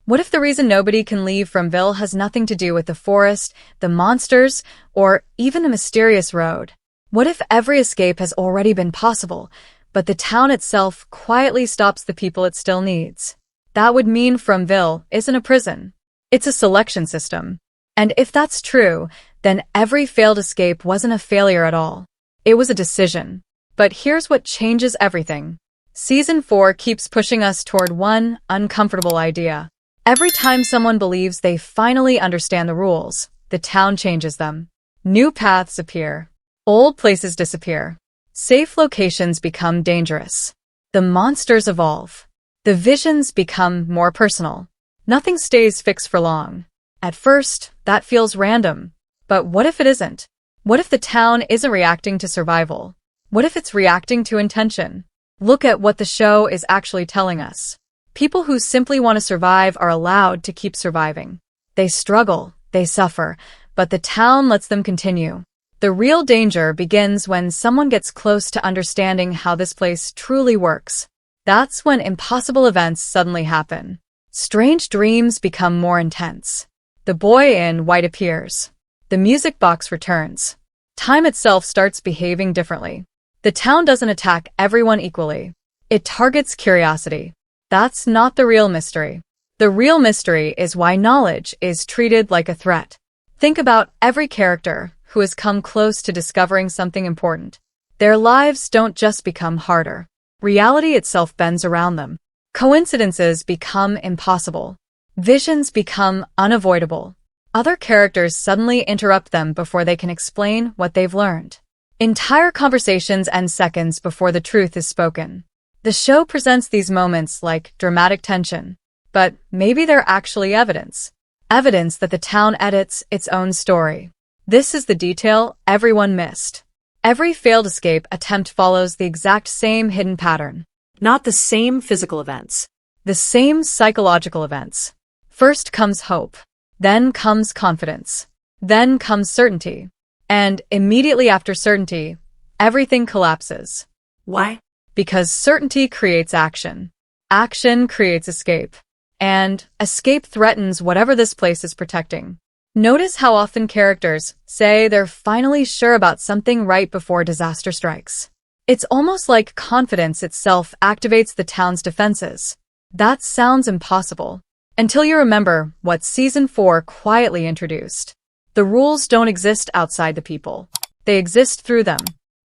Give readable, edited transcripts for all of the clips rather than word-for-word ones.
What if the reason nobody can leave Fromville has nothing to do with the forest, the monsters, or even a mysterious road? What if every escape has already been possible, but the town itself quietly stops the people it still needs? That would mean Fromville isn't a prison. It's a selection system. And if that's true, then every failed escape wasn't a failure at all. It was a decision. But here's what changes everything. Season 4 keeps pushing us toward one uncomfortable idea. Every time someone believes they finally understand the rules, the town changes them. New paths appear. Old places disappear. Safe locations become dangerous. The monsters evolve. The visions become more personal. Nothing stays fixed for long. At first, that feels random. But what if it isn't? What if the town isn't reacting to survival? What if it's reacting to intention? Look at what the show is actually telling us. People who simply want to survive are allowed to keep surviving. They struggle, they suffer, but the town lets them continue. The real danger begins when someone gets close to understanding how this place truly works. That's when impossible events suddenly happen. Strange dreams become more intense. The boy in white appears. The music box returns. Time itself starts behaving differently. The town doesn't attack everyone equally. It targets curiosity. That's not the real mystery. The real mystery is why knowledge is treated like a threat. Think about every character who has come close to discovering something important. Their lives don't just become harder. Reality itself bends around them. Coincidences become impossible. Visions become unavoidable. Other characters suddenly interrupt them before they can explain what they've learned. Entire conversations end seconds before the truth is spoken. The show presents these moments like dramatic tension, but maybe they're actually evidence. Evidence that the town edits its own story. This is the detail everyone missed. Every failed escape attempt follows the exact same hidden pattern. Not the same physical events. The same psychological events. First comes hope. Then comes confidence. Then comes certainty. And immediately after certainty, everything collapses. Why? Because certainty creates action. Action creates escape. And escape threatens whatever this place is protecting. Notice how often characters say they're finally sure about something right before disaster strikes. It's almost like confidence itself activates the town's defenses. That sounds impossible. Until you remember what Season 4 quietly introduced. The rules don't exist outside the people. They exist through them.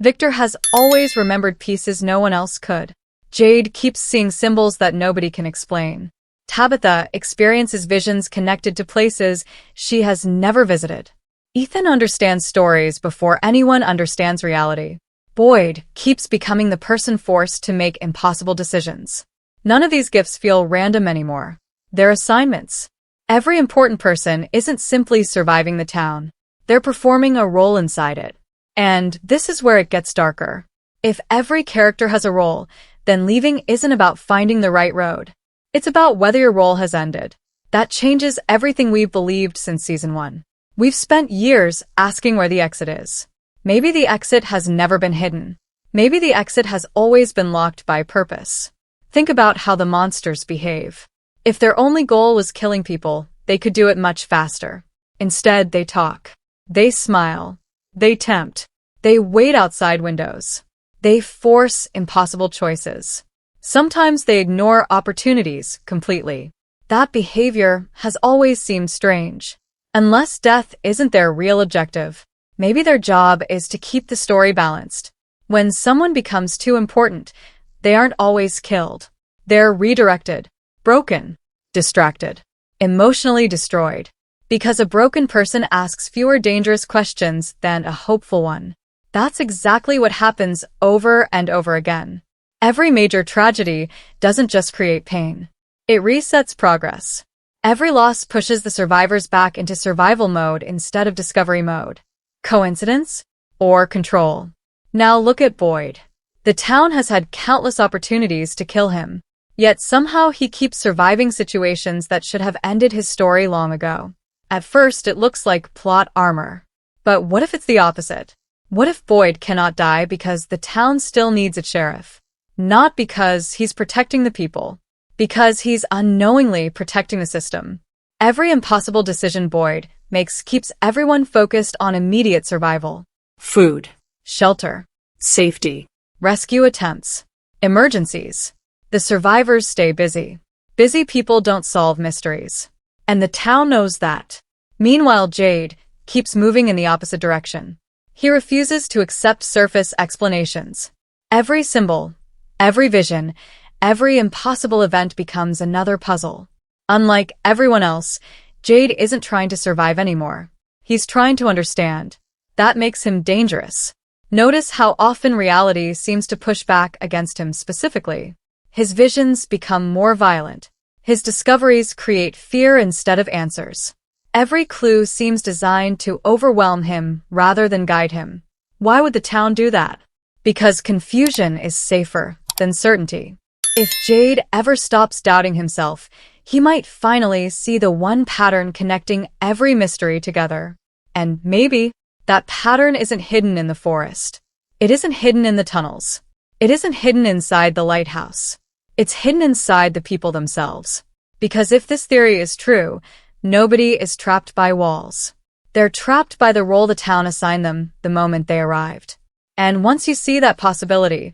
Victor has always remembered pieces no one else could. Jade keeps seeing symbols that nobody can explain. Tabitha experiences visions connected to places she has never visited. Ethan understands stories before anyone understands reality. Boyd keeps becoming the person forced to make impossible decisions. None of these gifts feel random anymore. They're assignments. Every important person isn't simply surviving the town. They're performing a role inside it. And this is where it gets darker. If every character has a role, then leaving isn't about finding the right road. It's about whether your role has ended. That changes everything we've believed since Season 1. We've spent years asking where the exit is. Maybe the exit has never been hidden. Maybe the exit has always been locked by purpose. Think about how the monsters behave. If their only goal was killing people, they could do it much faster. Instead, they talk. They smile. They tempt. They wait outside windows. They force impossible choices. Sometimes they ignore opportunities completely. That behavior has always seemed strange. Unless death isn't their real objective, maybe their job is to keep the story balanced. When someone becomes too important, they aren't always killed. They're redirected, broken, distracted, emotionally destroyed. Because a broken person asks fewer dangerous questions than a hopeful one. That's exactly what happens over and over again. Every major tragedy doesn't just create pain. It resets progress. Every loss pushes the survivors back into survival mode instead of discovery mode. Coincidence? Or control? Now look at Boyd. The town has had countless opportunities to kill him. Yet somehow he keeps surviving situations that should have ended his story long ago. At first, it looks like plot armor. But what if it's the opposite? What if Boyd cannot die because the town still needs a sheriff? Not because he's protecting the people, Because he's unknowingly protecting the system. Every impossible decision Boyd makes keeps everyone focused on immediate survival. Food. Shelter. Safety. Rescue attempts. Emergencies. The survivors stay busy. Busy people don't solve mysteries. And the town knows that. Meanwhile, Jade keeps moving in the opposite direction. He refuses to accept surface explanations. Every symbol, every vision, every impossible event becomes another puzzle. Unlike everyone else, Jade isn't trying to survive anymore. He's trying to understand. That makes him dangerous. Notice how often reality seems to push back against him specifically. His visions become more violent. His discoveries create fear instead of answers. Every clue seems designed to overwhelm him rather than guide him. Why would the town do that? Because confusion is safer than certainty. If Jade ever stops doubting himself, he might finally see the one pattern connecting every mystery together. And maybe that pattern isn't hidden in the forest. It isn't hidden in the tunnels. It isn't hidden inside the lighthouse. It's hidden inside the people themselves. Because if this theory is true, nobody is trapped by walls. They're trapped by the role the town assigned them the moment they arrived. And once you see that possibility,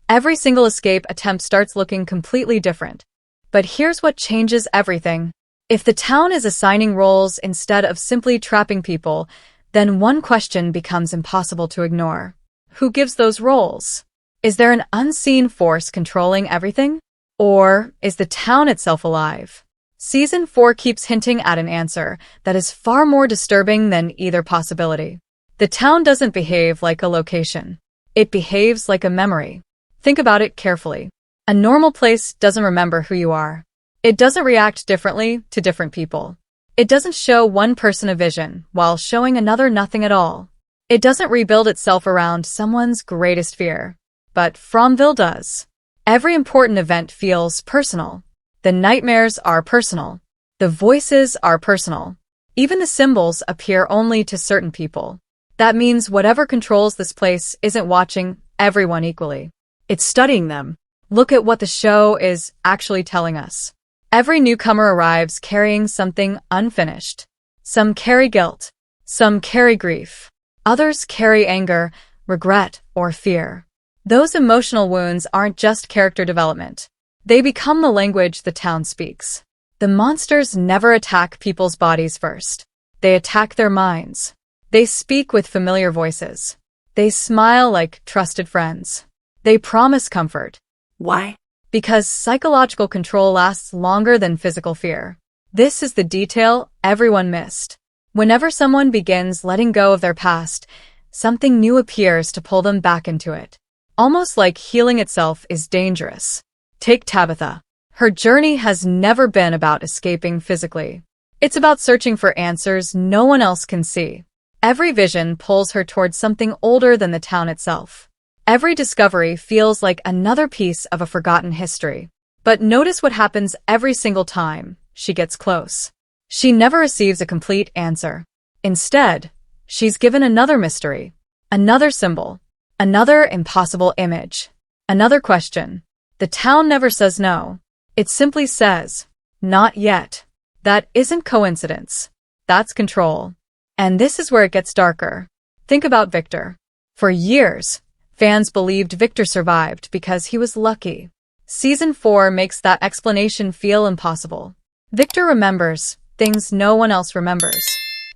every single escape attempt starts looking completely different. But here's what changes everything. If the town is assigning roles instead of simply trapping people, then one question becomes impossible to ignore. Who gives those roles? Is there an unseen force controlling everything? Or is the town itself alive? Season 4 keeps hinting at an answer that is far more disturbing than either possibility. The town doesn't behave like a location. It behaves like a memory. Think about it carefully. A normal place doesn't remember who you are. It doesn't react differently to different people. It doesn't show one person a vision while showing another nothing at all. It doesn't rebuild itself around someone's greatest fear. But Fromville does. Every important event feels personal. The nightmares are personal. The voices are personal. Even the symbols appear only to certain people. That means whatever controls this place isn't watching everyone equally. It's studying them. Look at what the show is actually telling us. Every newcomer arrives carrying something unfinished. Some carry guilt. Some carry grief. Others carry anger, regret, or fear. Those emotional wounds aren't just character development. They become the language the town speaks. The monsters never attack people's bodies first. They attack their minds. They speak with familiar voices. They smile like trusted friends. They promise comfort. Why? Because psychological control lasts longer than physical fear. This is the detail everyone missed. Whenever someone begins letting go of their past, something new appears to pull them back into it. Almost like healing itself is dangerous. Take Tabitha. Her journey has never been about escaping physically. It's about searching for answers no one else can see. Every vision pulls her towards something older than the town itself. Every discovery feels like another piece of a forgotten history. But notice what happens every single time she gets close. She never receives a complete answer. Instead, she's given another mystery, another symbol, another impossible image, another question. The town never says no. It simply says, not yet. That isn't coincidence. That's control. And this is where it gets darker. Think about Victor. For years, fans believed Victor survived because he was lucky. Season 4 makes that explanation feel impossible. Victor remembers things no one else remembers.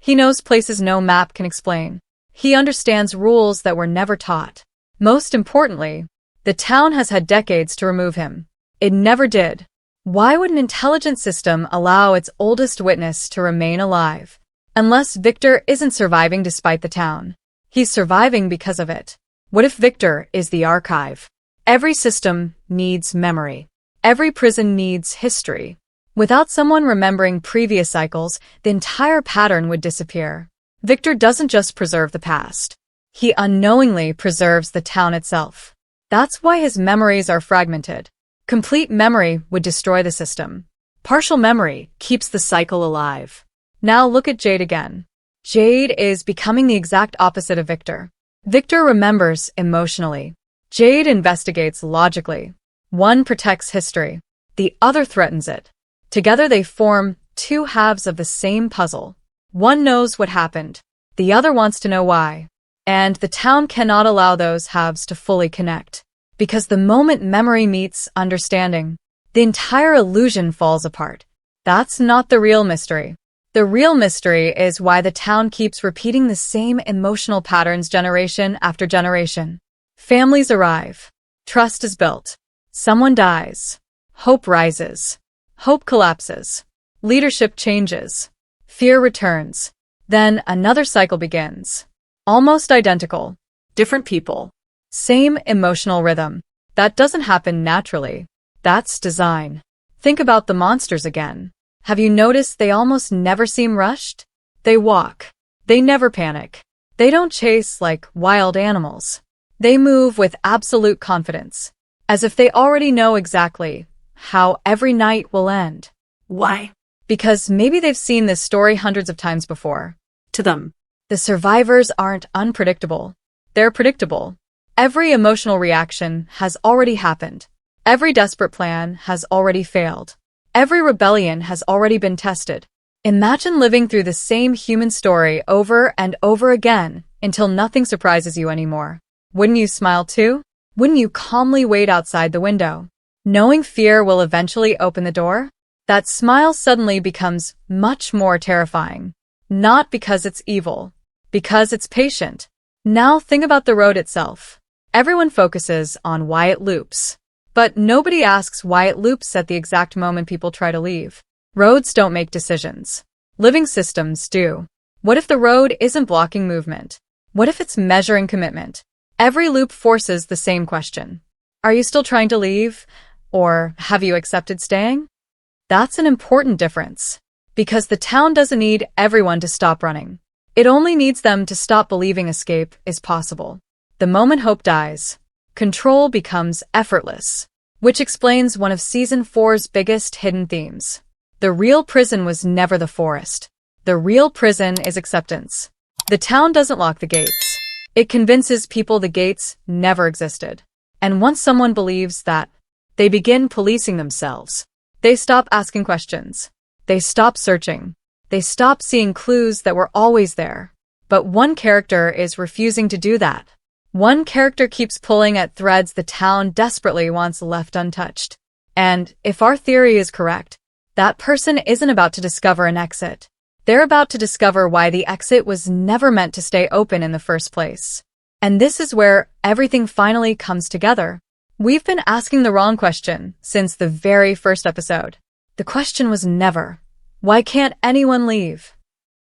He knows places no map can explain. He understands rules that were never taught. Most importantly, the town has had decades to remove him. It never did. Why would an intelligent system allow its oldest witness to remain alive? Unless Victor isn't surviving despite the town. He's surviving because of it. What if Victor is the archive? Every system needs memory. Every prison needs history. Without someone remembering previous cycles, the entire pattern would disappear. Victor doesn't just preserve the past. He unknowingly preserves the town itself. That's why his memories are fragmented. Complete memory would destroy the system. Partial memory keeps the cycle alive. Now look at Jade again. Jade is becoming the exact opposite of Victor. Victor remembers emotionally. Jade investigates logically. One protects history. the other threatens it. Together they form two halves of the same puzzle. One knows what happened, the other wants to know why. And the town cannot allow those halves to fully connect. Because the moment memory meets understanding, the entire illusion falls apart. That's not the real mystery. The real mystery is why the town keeps repeating the same emotional patterns generation after generation. Families arrive. Trust is built. Someone dies. Hope rises. Hope collapses. Leadership changes. Fear returns. Then another cycle begins. Almost identical. Different people. Same emotional rhythm. That doesn't happen naturally. That's design. Think about the monsters again. Have you noticed they almost never seem rushed? They walk. They never panic. They don't chase like wild animals. They move with absolute confidence, as if they already know exactly how every night will end. Why? Because maybe they've seen this story hundreds of times before. To them. The survivors aren't unpredictable. They're predictable. Every emotional reaction has already happened. Every desperate plan has already failed. Every rebellion has already been tested. Imagine living through the same human story over and over again until nothing surprises you anymore. Wouldn't you smile too? Wouldn't you calmly wait outside the window, knowing fear will eventually open the door? That smile suddenly becomes much more terrifying. Not because it's evil, because it's patient. Now think about the road itself. Everyone focuses on why it loops. But nobody asks why it loops at the exact moment people try to leave. Roads don't make decisions. Living systems do. What if the road isn't blocking movement? What if it's measuring commitment? Every loop forces the same question. Are you still trying to leave? Or have you accepted staying? That's an important difference. Because the town doesn't need everyone to stop running. It only needs them to stop believing escape is possible. The moment hope dies, control becomes effortless, which explains one of Season 4's biggest hidden themes. The real prison was never the forest. The real prison is acceptance. The town doesn't lock the gates. It convinces people the gates never existed. And once someone believes that, they begin policing themselves. They stop asking questions. They stop searching. They stop seeing clues that were always there. But one character is refusing to do that. One character keeps pulling at threads the town desperately wants left untouched. And if our theory is correct, that person isn't about to discover an exit. They're about to discover why the exit was never meant to stay open in the first place. And this is where everything finally comes together. We've been asking the wrong question since the very first episode. The question was never, why can't anyone leave?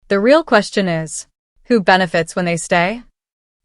The real question is, who benefits when they stay?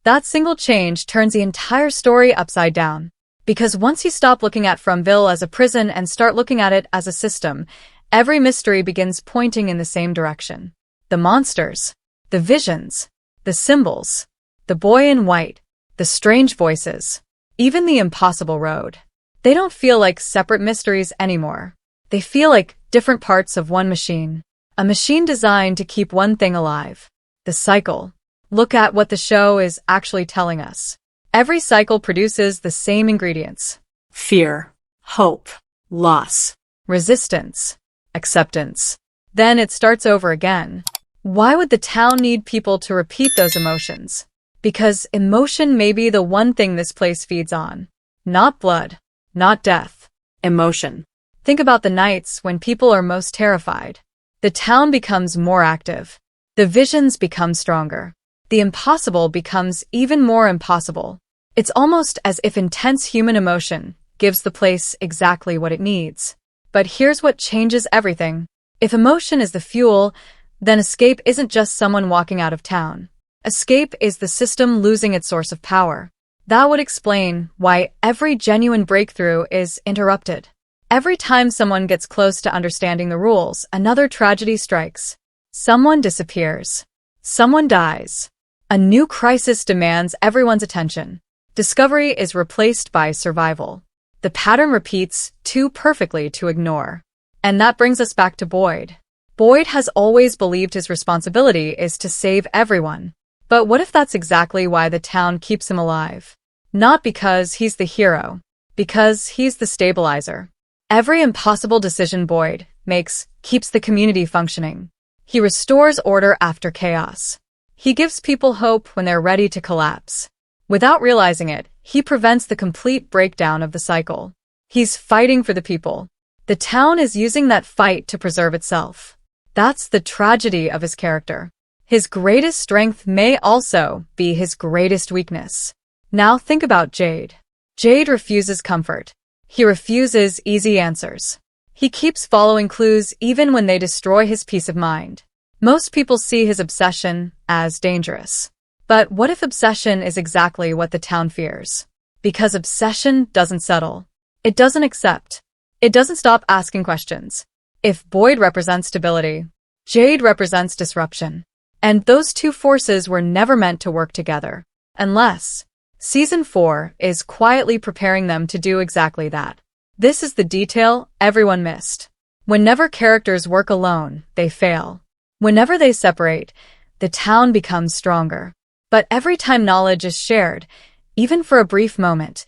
That single change turns the entire story upside down. Because once you stop looking at Fromville as a prison and start looking at it as a system, every mystery begins pointing in the same direction. The monsters, the visions, the symbols, the boy in white, the strange voices, even the impossible road. They don't feel like separate mysteries anymore. They feel like different parts of one machine. A machine designed to keep one thing alive. The cycle. Look at what the show is actually telling us. Every cycle produces the same ingredients. Fear. Hope. Loss. Resistance. Acceptance. Then it starts over again. Why would the town need people to repeat those emotions? Because emotion may be the one thing this place feeds on. Not blood. Not death. Emotion. Think about the nights when people are most terrified. The town becomes more active. The visions become stronger. The impossible becomes even more impossible. It's almost as if intense human emotion gives the place exactly what it needs. But here's what changes everything. If emotion is the fuel, then escape isn't just someone walking out of town. Escape is the system losing its source of power. That would explain why every genuine breakthrough is interrupted. Every time someone gets close to understanding the rules, another tragedy strikes. Someone disappears. Someone dies. A new crisis demands everyone's attention. Discovery is replaced by survival. The pattern repeats too perfectly to ignore. And that brings us back to Boyd. Boyd has always believed his responsibility is to save everyone. But what if that's exactly why the town keeps him alive? Not because he's the hero, because he's the stabilizer. Every impossible decision Boyd makes keeps the community functioning. He restores order after chaos. He gives people hope when they're ready to collapse. Without realizing it, he prevents the complete breakdown of the cycle. He's fighting for the people. The town is using that fight to preserve itself. That's the tragedy of his character. His greatest strength may also be his greatest weakness. Now think about Jade. Jade refuses comfort. He refuses easy answers. He keeps following clues even when they destroy his peace of mind. Most people see his obsession as dangerous. But what if obsession is exactly what the town fears? Because obsession doesn't settle. It doesn't accept. It doesn't stop asking questions. If Boyd represents stability, Jade represents disruption. And those two forces were never meant to work together. Unless Season 4 is quietly preparing them to do exactly that. This is the detail everyone missed. Whenever characters work alone, they fail. Whenever they separate, the town becomes stronger. But every time knowledge is shared, even for a brief moment,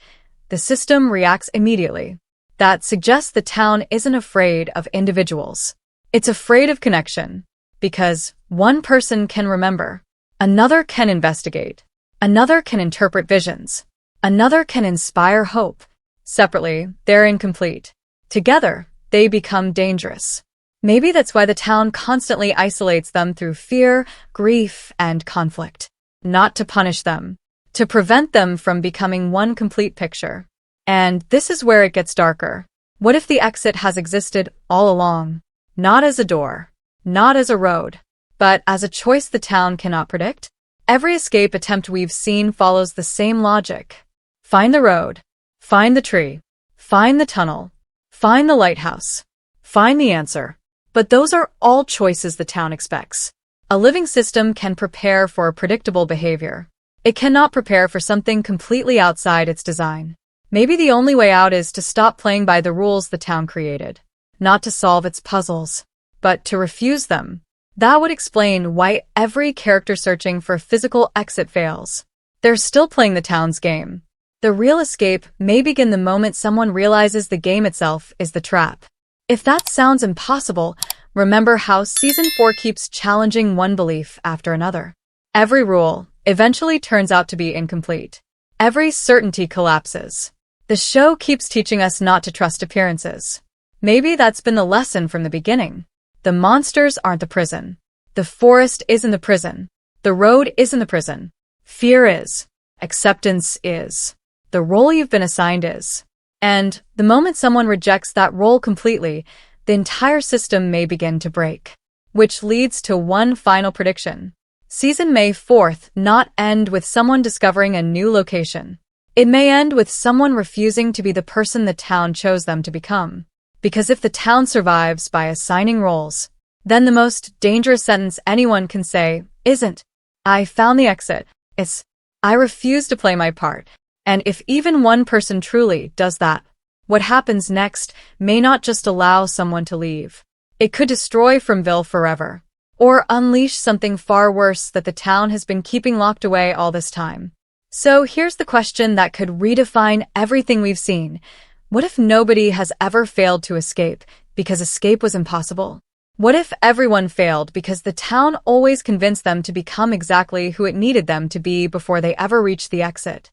the system reacts immediately. That suggests the town isn't afraid of individuals. It's afraid of connection. Because one person can remember, another can investigate, another can interpret visions, another can inspire hope. Separately, they're incomplete. Together, they become dangerous. Maybe that's why the town constantly isolates them through fear, grief, and conflict. Not to punish them, to prevent them from becoming one complete picture. And this is where it gets darker. What if the exit has existed all along? Not as a door, not as a road, but as a choice the town cannot predict? Every escape attempt we've seen follows the same logic. Find the road, find the tree, find the tunnel, find the lighthouse, find the answer. But those are all choices the town expects. A living system can prepare for predictable behavior. It cannot prepare for something completely outside its design. Maybe the only way out is to stop playing by the rules the town created. Not to solve its puzzles, but to refuse them. That would explain why every character searching for a physical exit fails. They're still playing the town's game. The real escape may begin the moment someone realizes the game itself is the trap. If that sounds impossible, remember how Season 4 keeps challenging one belief after another. Every rule eventually turns out to be incomplete. Every certainty collapses. The show keeps teaching us not to trust appearances. Maybe that's been the lesson from the beginning. The monsters aren't the prison. The forest isn't the prison. The road isn't the prison. Fear is. Acceptance is. The role you've been assigned is. And the moment someone rejects that role completely, the entire system may begin to break. Which leads to one final prediction. Season May 4th not end with someone discovering a new location. It may end with someone refusing to be the person the town chose them to become. Because if the town survives by assigning roles, then the most dangerous sentence anyone can say isn't, "I found the exit." It's, "I refuse to play my part." And if even one person truly does that, what happens next may not just allow someone to leave. It could destroy Fromville forever. Or unleash something far worse that the town has been keeping locked away all this time. So here's the question that could redefine everything we've seen. What if nobody has ever failed to escape because escape was impossible? What if everyone failed because the town always convinced them to become exactly who it needed them to be before they ever reached the exit?